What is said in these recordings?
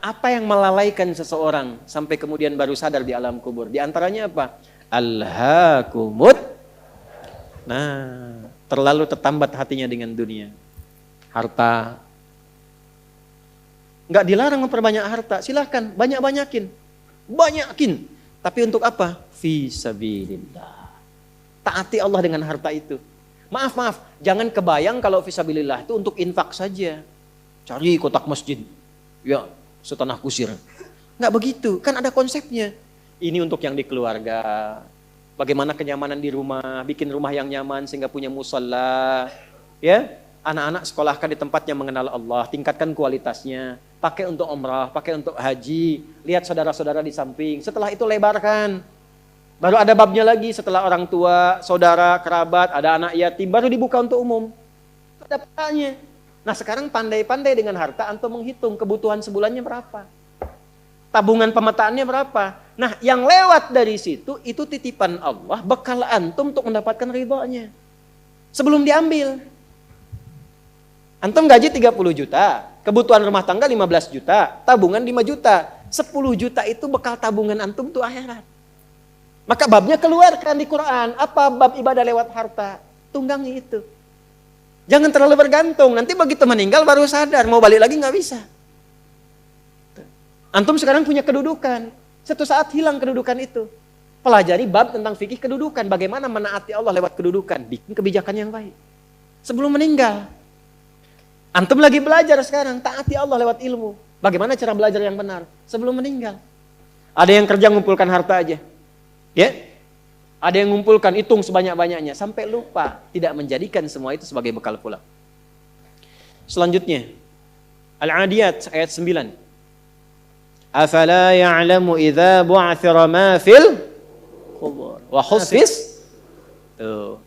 apa yang melalaikan seseorang sampai kemudian baru sadar di alam kubur? Di antaranya apa? Alhaakumut. Nah, terlalu tertambat hatinya dengan dunia. Harta. Enggak dilarang memperbanyak harta, silahkan banyak-banyakin. Banyakin. Tapi untuk apa? Fi sabilillah. Taati Allah dengan harta itu. Maaf, jangan kebayang kalau fi sabilillah itu untuk infak saja. Cari kotak masjid. Ya, setanah kusir. Enggak begitu, kan ada konsepnya. Ini untuk yang di keluarga. Bagaimana kenyamanan di rumah, bikin rumah yang nyaman sehingga punya musalla. Ya, anak-anak sekolahkan di tempat yang mengenal Allah, tingkatkan kualitasnya. Pakai untuk umrah, pakai untuk haji. Lihat saudara-saudara di samping. Setelah itu lebarkan. Baru ada babnya lagi setelah orang tua, saudara, kerabat, ada anak yatim, baru dibuka untuk umum. Ada petanya. Nah sekarang pandai-pandai dengan harta, antum menghitung kebutuhan sebulannya berapa. Tabungan pemetaannya berapa. Nah yang lewat dari situ, itu titipan Allah, bekal antum untuk mendapatkan ridhonya. Sebelum diambil. Antum gaji 30 juta, kebutuhan rumah tangga 15 juta, tabungan 5 juta. 10 juta itu bekal tabungan antum tuh akhirat. Maka babnya keluarkan di Quran. Apa bab ibadah lewat harta? Tunggangi itu. Jangan terlalu bergantung. Nanti begitu meninggal baru sadar. Mau balik lagi nggak bisa. Antum sekarang punya kedudukan. Satu saat hilang kedudukan itu. Pelajari bab tentang fikih kedudukan. Bagaimana menaati Allah lewat kedudukan. Bikin kebijakan yang baik. Sebelum meninggal. Antum lagi belajar sekarang. Taati Allah lewat ilmu. Bagaimana cara belajar yang benar. Sebelum meninggal. Ada yang kerja ngumpulkan harta aja. Ya, ada yang ngumpulkan, hitung sebanyak-banyaknya sampai lupa, tidak menjadikan semua itu sebagai bekal pulang. Selanjutnya, Al-Adiyat ayat 9. Afala ya'lamu idza bu'athira ma fil qubur wa khusfis. Tuh.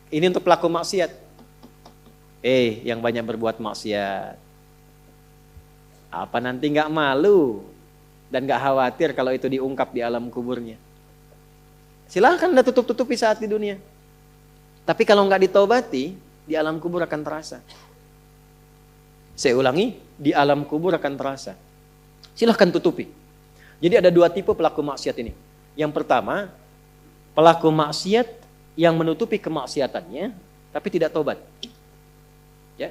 Ini untuk pelaku maksiat. Yang banyak berbuat maksiat. Apa nanti enggak malu dan enggak khawatir kalau itu diungkap di alam kuburnya? Silahkan Anda tutup-tutupi saat di dunia. Tapi kalau nggak ditobati, di alam kubur akan terasa. Saya ulangi, di alam kubur akan terasa. Silahkan tutupi. Jadi ada dua tipe pelaku maksiat ini. Yang pertama, pelaku maksiat yang menutupi kemaksiatannya, tapi tidak tobat. Ya,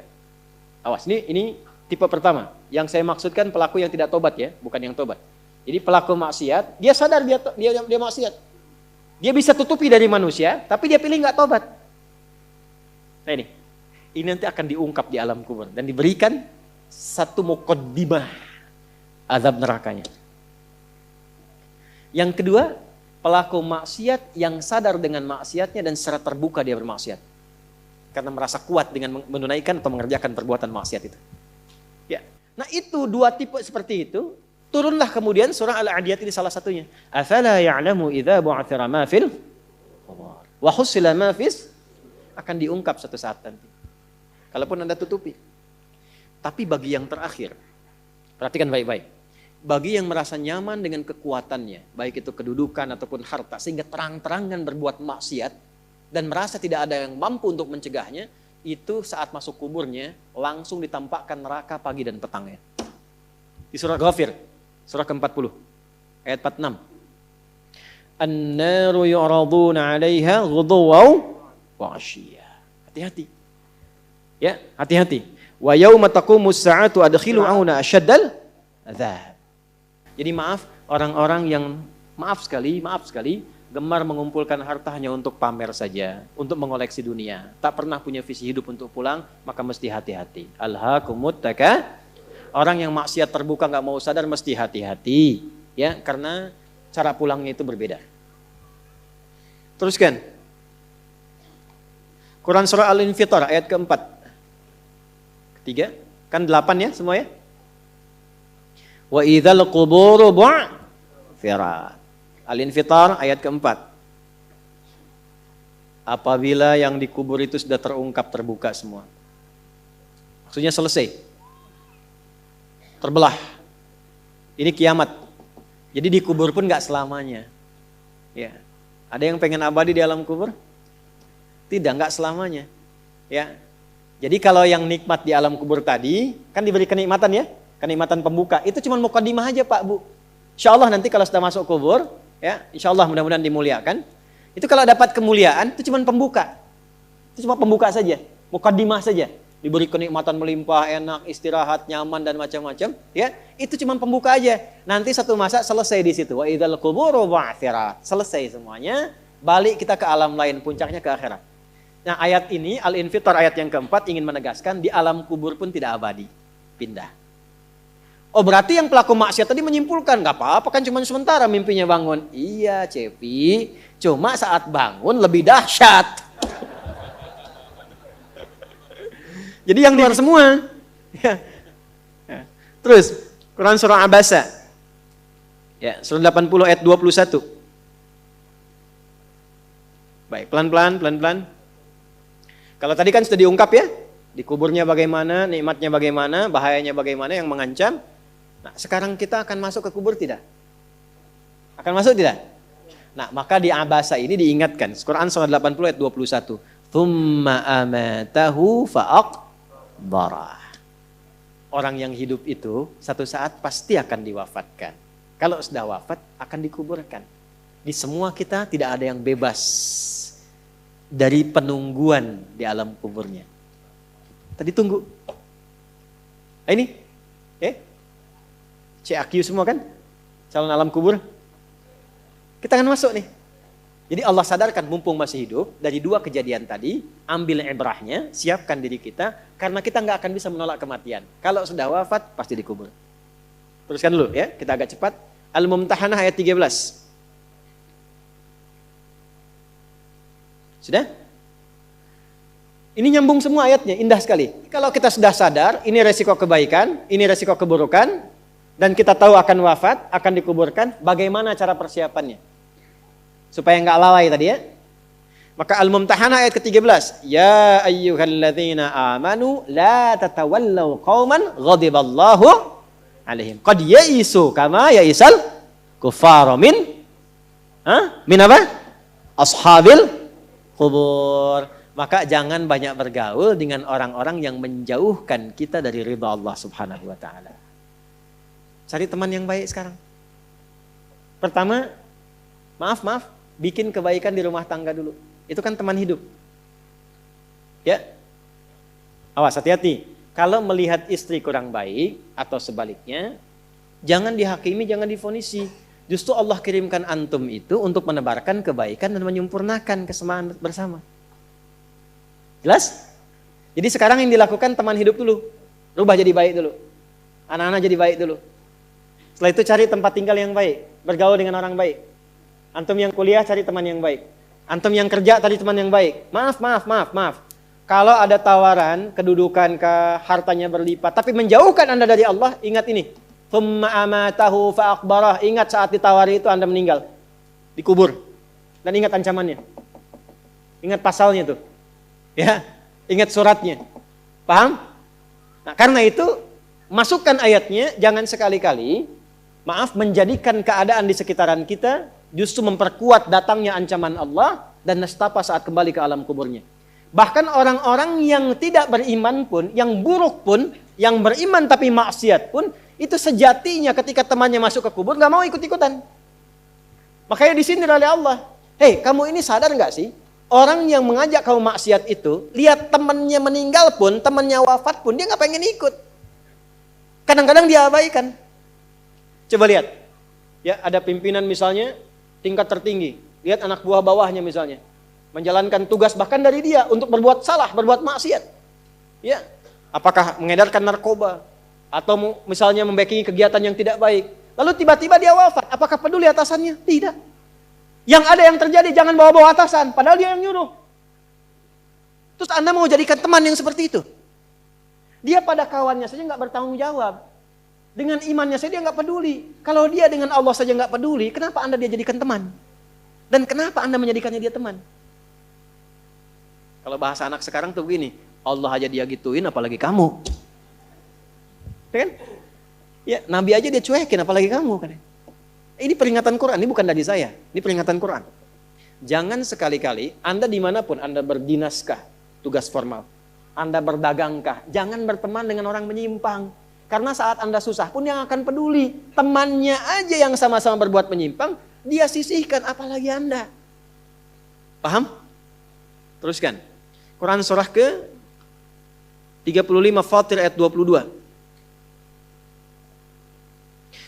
awas, ini tipe pertama. Yang saya maksudkan pelaku yang tidak tobat ya, bukan yang tobat. Jadi pelaku maksiat, dia sadar dia maksiat. Dia bisa tutupi dari manusia, tapi dia pilih nggak tobat. Nah ini nanti akan diungkap di alam kubur dan diberikan satu muqaddimah azab nerakanya. Yang kedua, pelaku maksiat yang sadar dengan maksiatnya dan secara terbuka dia bermaksiat. Karena merasa kuat dengan menunaikan atau mengerjakan perbuatan maksiat itu. Ya. Nah itu dua tipe seperti itu. Turunlah kemudian surah Al-Adiyat ini salah satunya. Afala ya'lamu idza bu'athira ma fil qubur wa husila ma fis, akan diungkap satu saat nanti. Kalaupun Anda tutupi. Tapi bagi yang terakhir, perhatikan baik-baik. Bagi yang merasa nyaman dengan kekuatannya, baik itu kedudukan ataupun harta, sehingga terang-terangan berbuat maksiat dan merasa tidak ada yang mampu untuk mencegahnya, itu saat masuk kuburnya langsung ditampakkan neraka pagi dan petangnya. Di surah Ghafir surah ke-40 ayat 46. An-naru yu'raduna 'alaiha ghuduwan wa 'ashiyya. Hati-hati. Ya, hati-hati. Wa yauma taqumus sa'atu adkhilu 'auna asyaddal adzab. Jadi maaf orang-orang yang maaf sekali gemar mengumpulkan harta hanya untuk pamer saja, untuk mengoleksi dunia, tak pernah punya visi hidup untuk pulang, maka mesti hati-hati. Alhaakumut takats. Orang yang maksiat terbuka nggak mau sadar mesti hati-hati, ya, karena cara pulangnya itu berbeda. Teruskan. Quran surah Al-Infitar ayat keempat. Ketiga, kan 8 ya semua ya. Wa idzal quburu bu'thirat. Al-Infitar ayat keempat. Apabila yang dikubur itu sudah terungkap, terbuka semua. Maksudnya selesai. Terbelah. Ini kiamat. Jadi dikubur pun gak selamanya. Ya. Ada yang pengen abadi di alam kubur? Tidak, gak selamanya. Ya. Jadi kalau yang nikmat di alam kubur tadi, kan diberi kenikmatan ya. kenikmatan pembuka. Itu cuma mukadimah aja Pak Bu. Insya Allah nanti kalau sudah masuk kubur, ya insya Allah mudah-mudahan dimuliakan. Itu kalau dapat kemuliaan itu cuma pembuka. Itu cuma pembuka saja, mukadimah saja. Diberi kenikmatan melimpah, enak, istirahat, nyaman dan macam-macam, ya. Itu cuma pembuka aja. Nanti satu masa selesai di situ. Wa idzal quburu bu'tsirat. Selesai semuanya, balik kita ke alam lain, puncaknya ke akhirat. Nah, ayat ini Al-Infitar ayat yang keempat ingin menegaskan di alam kubur pun tidak abadi, pindah. Oh berarti yang pelaku maksiat tadi menyimpulkan, gak apa-apa kan cuma sementara mimpinya bangun. Iya Cepi, cuma saat bangun lebih dahsyat. Jadi yang luar semua. Ya. Terus, Quran Surah Abasa. Ya, Surah 80 ayat 21. Baik, pelan-pelan. Kalau tadi kan sudah diungkap ya, di kuburnya bagaimana, nikmatnya bagaimana, bahayanya bagaimana yang mengancam. Nah, sekarang kita akan masuk ke kubur tidak? Akan masuk tidak? Nah, maka di Abasa ini diingatkan. Quran surah 80 ayat 21. Tsumma amatahu fa'aqbarah. Orang yang hidup itu satu saat pasti akan diwafatkan. Kalau sudah wafat akan dikuburkan. Di semua kita tidak ada yang bebas dari penungguan di alam kuburnya. Tadi tunggu. Ini CAQ semua kan? Calon alam kubur. Kita akan masuk nih. Jadi Allah sadarkan mumpung masih hidup, dari dua kejadian tadi, ambil ibrahnya, siapkan diri kita, karena kita nggak akan bisa menolak kematian. Kalau sudah wafat, pasti dikubur. Teruskan dulu ya, kita agak cepat. Al-Mumtahanah ayat 13. Sudah? Ini nyambung semua ayatnya, indah sekali. Kalau kita sudah sadar, ini resiko kebaikan, ini resiko keburukan, dan kita tahu akan wafat, akan dikuburkan, bagaimana cara persiapannya? Supaya nggak lalai tadi ya. Maka Al-Mumtahanah ayat ke-13. Ya ayyuhalladzina amanu la tatawallaw qauman ghadiballahu alaihim. Qad ya'isu kama ya'isal kuffara min apa? Ashabil kubur. Maka jangan banyak bergaul dengan orang-orang yang menjauhkan kita dari ridha Allah Subhanahu wa taala. Cari teman yang baik sekarang. Pertama, maaf, bikin kebaikan di rumah tangga dulu. Itu kan teman hidup. Ya. Awas, hati-hati. Kalau melihat istri kurang baik atau sebaliknya, jangan dihakimi, jangan difonisi. Justru Allah kirimkan antum itu untuk menebarkan kebaikan dan menyempurnakan kesemaan bersama. Jelas? Jadi sekarang yang dilakukan teman hidup dulu. Rubah jadi baik dulu. Anak-anak jadi baik dulu. Setelah itu cari tempat tinggal yang baik. Bergaul dengan orang baik. Antum yang kuliah cari teman yang baik. Antum yang kerja cari teman yang baik. Maaf. Kalau ada tawaran, kedudukan, hartanya berlipat, tapi menjauhkan Anda dari Allah, ingat ini. Tsumma amatahu fa'aqbarah. Ingat saat ditawari itu Anda meninggal. Dikubur. Dan ingat ancamannya. Ingat pasalnya tuh. Ya, ingat suratnya. Paham? Nah, karena itu masukkan ayatnya, jangan sekali-kali menjadikan keadaan di sekitaran kita justru memperkuat datangnya ancaman Allah dan nestapa saat kembali ke alam kuburnya. Bahkan orang-orang yang tidak beriman pun, yang buruk pun, yang beriman tapi maksiat pun, itu sejatinya ketika temannya masuk ke kubur nggak mau ikut-ikutan. Makanya disindir oleh Allah. Hei, kamu ini sadar nggak sih? Orang yang mengajak kamu maksiat itu, lihat temannya meninggal pun, temannya wafat pun, dia nggak pengen ikut. Kadang-kadang dia abaikan. Coba lihat, ya ada pimpinan misalnya tingkat tertinggi, lihat anak buah bawahnya misalnya, menjalankan tugas bahkan dari dia untuk berbuat salah, berbuat maksiat. Ya, apakah mengedarkan narkoba atau misalnya membackingi kegiatan yang tidak baik. Lalu tiba-tiba dia wafat, apakah peduli atasannya? Tidak. Yang ada yang terjadi jangan bawa-bawa atasan, padahal dia yang nyuruh. Terus Anda mau jadikan teman yang seperti itu? Dia pada kawannya saja nggak bertanggung jawab. Dengan imannya saja dia nggak peduli. Kalau dia dengan Allah saja nggak peduli, kenapa Anda dia jadikan teman? Dan kenapa Anda menjadikannya dia teman? Kalau bahasa anak sekarang tuh begini, Allah aja dia gituin, apalagi kamu. Ya kan? Ya, Nabi aja dia cuekin, apalagi kamu kan? Ini peringatan Quran, ini bukan dari saya, ini peringatan Quran. Jangan sekali-kali Anda dimanapun Anda berdinaskah, tugas formal, Anda berdagangkah, jangan berteman dengan orang menyimpang. Karena saat Anda susah pun yang akan peduli. Temannya aja yang sama-sama berbuat menyimpang, dia sisihkan, apalagi Anda. Paham? Teruskan. Quran surah ke 35 Fatir ayat 22.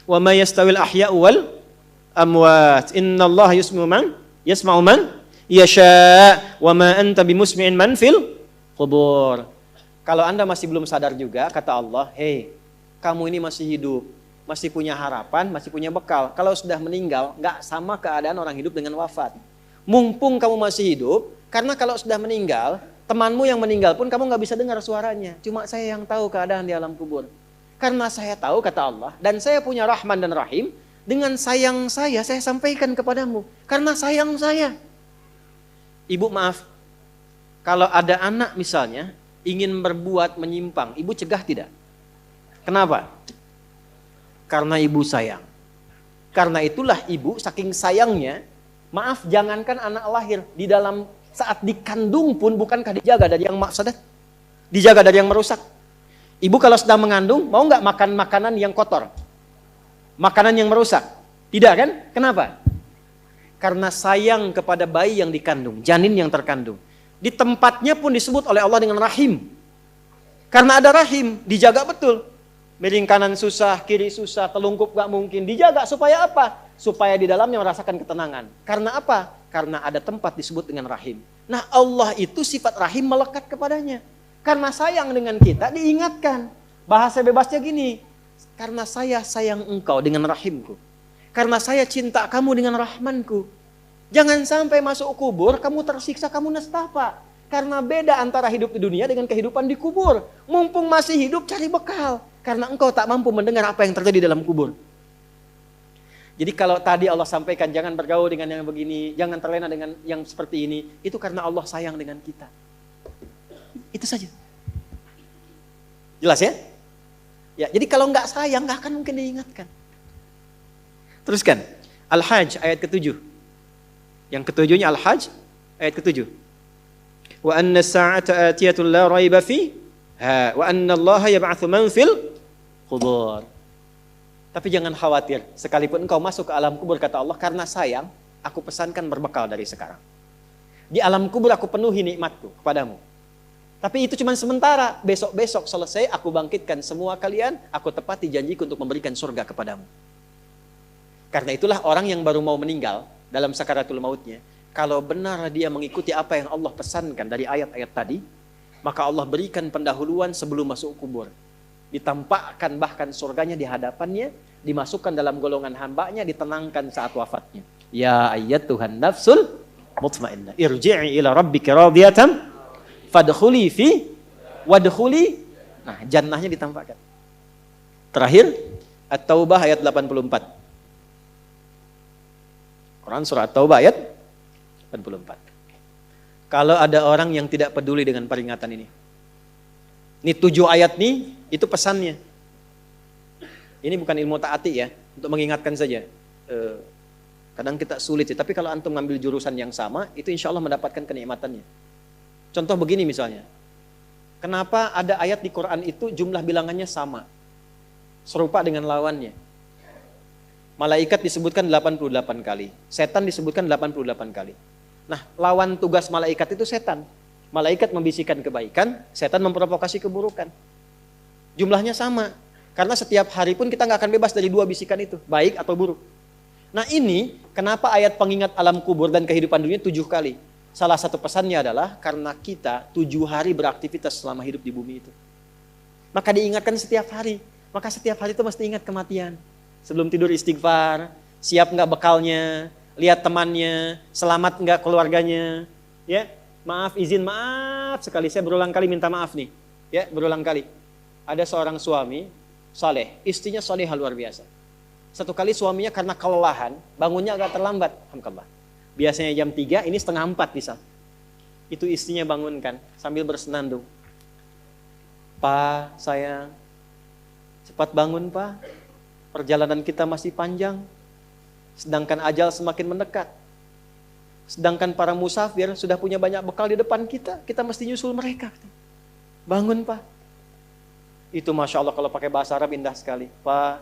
Wa ma yastawil ahya'u wal amwat. Innallaha yasma'u man yasha' wa ma anta bimusmi'in man fil qubur. Kalau Anda masih belum sadar juga, kata Allah, hei, kamu ini masih hidup, masih punya harapan, masih punya bekal. Kalau sudah meninggal, nggak sama keadaan orang hidup dengan wafat. Mumpung kamu masih hidup, karena kalau sudah meninggal, temanmu yang meninggal pun kamu nggak bisa dengar suaranya. Cuma saya yang tahu keadaan di alam kubur. Karena saya tahu, kata Allah, dan saya punya Rahman dan Rahim, dengan sayang saya sampaikan kepadamu. Karena sayang saya. Ibu maaf, kalau ada anak misalnya, ingin berbuat menyimpang, ibu cegah tidak? Kenapa? Karena ibu sayang. Karena itulah ibu saking sayangnya, maaf, jangankan anak lahir, di dalam saat dikandung pun bukankah dijaga dari yang mafsadat? Dijaga dari yang merusak. Ibu kalau sedang mengandung, mau nggak makan makanan yang kotor? Makanan yang merusak? Tidak kan? Kenapa? Karena sayang kepada bayi yang dikandung, janin yang terkandung. Di tempatnya pun disebut oleh Allah dengan rahim. Karena ada rahim, dijaga betul. Miring kanan susah, kiri susah, telungkup gak mungkin. Dijaga supaya apa? Supaya di dalamnya merasakan ketenangan. Karena apa? Karena ada tempat disebut dengan rahim. Nah, Allah itu sifat rahim melekat kepadanya. Karena sayang dengan kita, diingatkan. Bahasa bebasnya gini, karena saya sayang engkau dengan rahimku. Karena saya cinta kamu dengan rahmanku. Jangan sampai masuk kubur, kamu tersiksa, kamu nestapa. Karena beda antara hidup di dunia dengan kehidupan di kubur. Mumpung masih hidup, cari bekal. Karena engkau tak mampu mendengar apa yang terjadi dalam kubur. Jadi kalau tadi Allah sampaikan, jangan bergaul dengan yang begini, jangan terlena dengan yang seperti ini. Itu karena Allah sayang dengan kita. Itu saja. Jelas ya? Ya, jadi kalau nggak sayang, nggak akan mungkin diingatkan. Teruskan. Al-Hajj ayat ke-7. Yang ketujuhnya Al-Hajj ayat ke-7. Wa anna as-sa'ata atiyatun la raiba fiha wa anna Allah yab'atsu man fil qubur. Tapi jangan khawatir, sekalipun engkau masuk ke alam kubur, kata Allah, karena sayang, aku pesankan berbekal dari sekarang. Di alam kubur aku penuhi nikmatku kepadamu. Tapi itu cuma sementara, besok-besok selesai aku bangkitkan semua kalian, aku tepati janjiku untuk memberikan surga kepadamu. Karena itulah orang yang baru mau meninggal dalam sakaratul mautnya, kalau benar dia mengikuti apa yang Allah pesankan dari ayat-ayat tadi, maka Allah berikan pendahuluan sebelum masuk kubur. Ditampakkan bahkan surganya di hadapannya, dimasukkan dalam golongan hambanya, ditenangkan saat wafatnya. Ya ayyatuhan nafsul mutmainnah, irji'i ila rabbika radiyatan fadkhuli fi wadkhuli. Nah, jannahnya ditampakkan. Terakhir, At-Taubah ayat 84. Quran surah At-Taubah ayat 84. Kalau ada orang yang tidak peduli dengan peringatan ini. Ini 7 ayat nih, itu pesannya. Ini bukan ilmu taati ya, untuk mengingatkan saja. Kadang kita sulit sih, tapi kalau antum ngambil jurusan yang sama, itu insya Allah mendapatkan kenikmatannya. Contoh begini misalnya. Kenapa ada ayat di Quran itu jumlah bilangannya sama? Serupa dengan lawannya. Malaikat disebutkan 88 kali. Setan disebutkan 88 kali. Nah, lawan tugas malaikat itu setan. Malaikat membisikkan kebaikan, setan memprovokasi keburukan. Jumlahnya sama. Karena setiap hari pun kita nggak akan bebas dari 2 bisikan itu, baik atau buruk. Nah ini, kenapa ayat pengingat alam kubur dan kehidupan dunia 7 kali? Salah satu pesannya adalah karena kita 7 hari beraktivitas selama hidup di bumi itu. Maka diingatkan setiap hari. Maka setiap hari itu mesti ingat kematian. Sebelum tidur istighfar, siap nggak bekalnya, lihat temannya, selamat nggak keluarganya, ya maaf sekali, saya berulang kali minta maaf nih, ya berulang kali. Ada seorang suami saleh, istrinya salehah luar biasa. Satu kali suaminya karena kelelahan, bangunnya agak terlambat, alhamdulillah. Biasanya jam 3, ini setengah 4 misal. Itu istrinya bangunkan sambil bersenandung. Pak, sayang, cepat bangun Pak. Perjalanan kita masih panjang, sedangkan ajal semakin mendekat. Sedangkan para musafir sudah punya banyak bekal di depan kita, kita mesti nyusul mereka. Bangun Pak. Itu Masya Allah kalau pakai bahasa Arab indah sekali. Pak,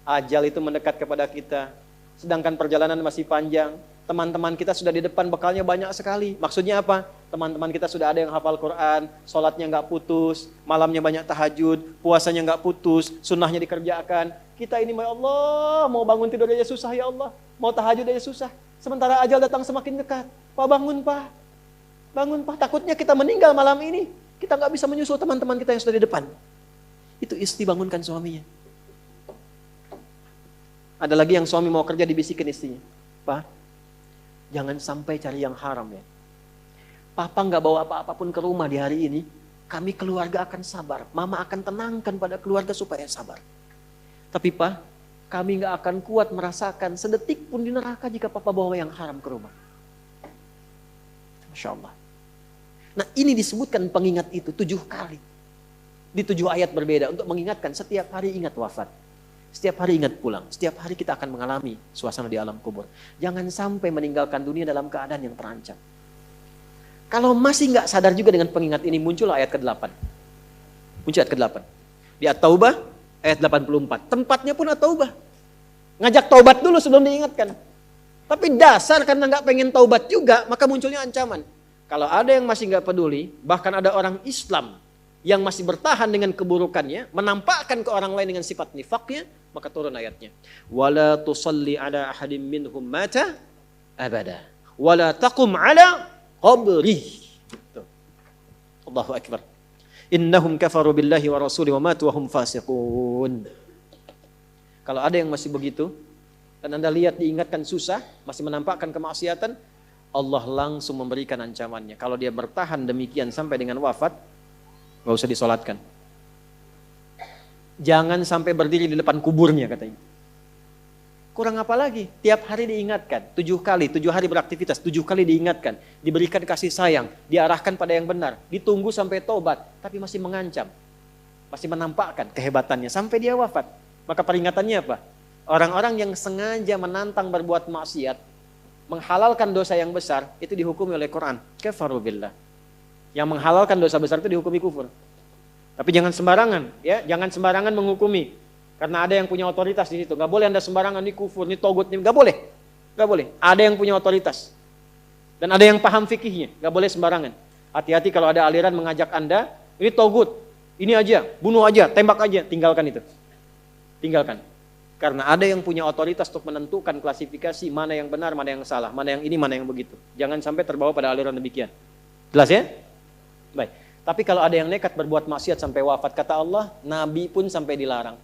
ajal itu mendekat kepada kita. Sedangkan perjalanan masih panjang. Teman-teman kita sudah di depan, bekalnya banyak sekali. Maksudnya apa? Teman-teman kita sudah ada yang hafal Quran, sholatnya nggak putus, malamnya banyak tahajud, puasanya nggak putus, sunnahnya dikerjakan. Kita ini, ya Allah, mau bangun tidur aja susah ya Allah. Mau tahajud aja susah. Sementara ajal datang semakin dekat. Pak, bangun Pak. Bangun Pak, takutnya kita meninggal malam ini. Kita nggak bisa menyusul teman-teman kita yang sudah di depan. Itu istri bangunkan suaminya. Ada lagi yang suami mau kerja dibisikin istrinya. Pak, jangan sampai cari yang haram ya. Papa nggak bawa apa-apapun ke rumah di hari ini. Kami keluarga akan sabar. Mama akan tenangkan pada keluarga supaya sabar. Tapi Pak, kami nggak akan kuat merasakan sedetik pun di neraka jika Papa bawa yang haram ke rumah. Masya Allah. Nah ini disebutkan pengingat itu 7 kali. Di 7 ayat berbeda untuk mengingatkan setiap hari ingat wafat. Setiap hari ingat pulang. Setiap hari kita akan mengalami suasana di alam kubur. Jangan sampai meninggalkan dunia dalam keadaan yang terancam. Kalau masih nggak sadar juga dengan pengingat ini, muncul ayat ke-8. Muncul ayat ke-8. Di At-Taubah ayat 84. Tempatnya pun At-Taubah. Ngajak taubat dulu sebelum diingatkan. Tapi dasar karena nggak pengen taubat juga, maka munculnya ancaman. Kalau ada yang masih nggak peduli, bahkan ada orang Islam yang masih bertahan dengan keburukannya, menampakkan ke orang lain dengan sifat nifaknya, maka turun ayatnya. Wala tusalli ala ahadim minhum mata abada. Wala taqum ala qabri. Allahu akbar. Innahum kafaru billahi wa rasuli wa matu wa hum fasiqun. Kalau ada yang masih begitu, dan Anda lihat diingatkan susah, masih menampakkan kemaksiatan, Allah langsung memberikan ancamannya. Kalau dia bertahan demikian sampai dengan wafat, gak usah disolatkan. Jangan sampai berdiri di depan kuburnya katanya. Kurang apa lagi? Tiap hari diingatkan. 7 kali, 7 hari beraktivitas, 7 kali diingatkan. Diberikan kasih sayang, diarahkan pada yang benar. Ditunggu sampai tobat, tapi masih mengancam. Masih menampakkan kehebatannya sampai dia wafat. Maka peringatannya apa? Orang-orang yang sengaja menantang berbuat maksiat, menghalalkan dosa yang besar, itu dihukumi oleh Quran. Kafaru billah. Yang menghalalkan dosa besar itu dihukumi kufur. Tapi jangan sembarangan, ya, jangan sembarangan menghukumi. Karena ada yang punya otoritas di situ. Gak boleh Anda sembarangan, ini kufur, ini togut, ini gak boleh. Gak boleh. Ada yang punya otoritas. Dan ada yang paham fikihnya. Gak boleh sembarangan. Hati-hati kalau ada aliran mengajak Anda, ini togut, ini aja, bunuh aja, tembak aja. Tinggalkan itu. Tinggalkan. Karena ada yang punya otoritas untuk menentukan klasifikasi mana yang benar, mana yang salah, mana yang ini, mana yang begitu. Jangan sampai terbawa pada aliran demikian. Jelas ya? Baik. Tapi kalau ada yang nekat berbuat maksiat sampai wafat, kata Allah, Nabi pun sampai dilarang.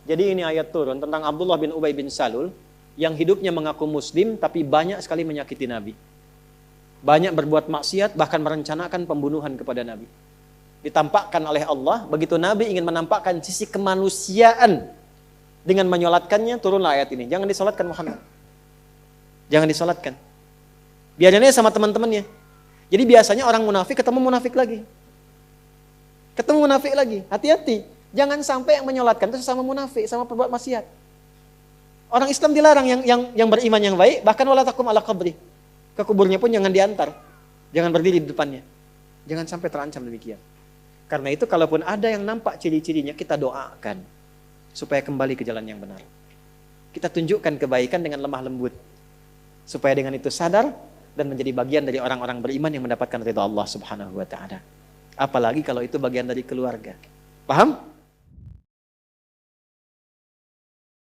Jadi ini ayat turun tentang Abdullah bin Ubay bin Salul yang hidupnya mengaku muslim tapi banyak sekali menyakiti Nabi. Banyak berbuat maksiat, bahkan merencanakan pembunuhan kepada Nabi. Ditampakkan oleh Allah, begitu Nabi ingin menampakkan sisi kemanusiaan dengan menyolatkannya, turunlah ayat ini. Jangan disolatkan Muhammad. Jangan disolatkan. Biarnya sama teman-temannya. Jadi biasanya orang munafik ketemu munafik lagi. Ketemu munafik lagi. Hati-hati. Jangan sampai yang menyolatkan itu sesama munafik, sama perbuat maksiat. Orang Islam dilarang yang beriman yang baik, bahkan wala takum ala qabri. Ke kuburnya pun jangan diantar. Jangan berdiri di depannya. Jangan sampai terancam demikian. Karena itu kalaupun ada yang nampak ciri-cirinya, kita doakan supaya kembali ke jalan yang benar. Kita tunjukkan kebaikan dengan lemah lembut. Supaya dengan itu sadar dan menjadi bagian dari orang-orang beriman yang mendapatkan ridha Allah Subhanahu wa taala. Apalagi kalau itu bagian dari keluarga. Paham?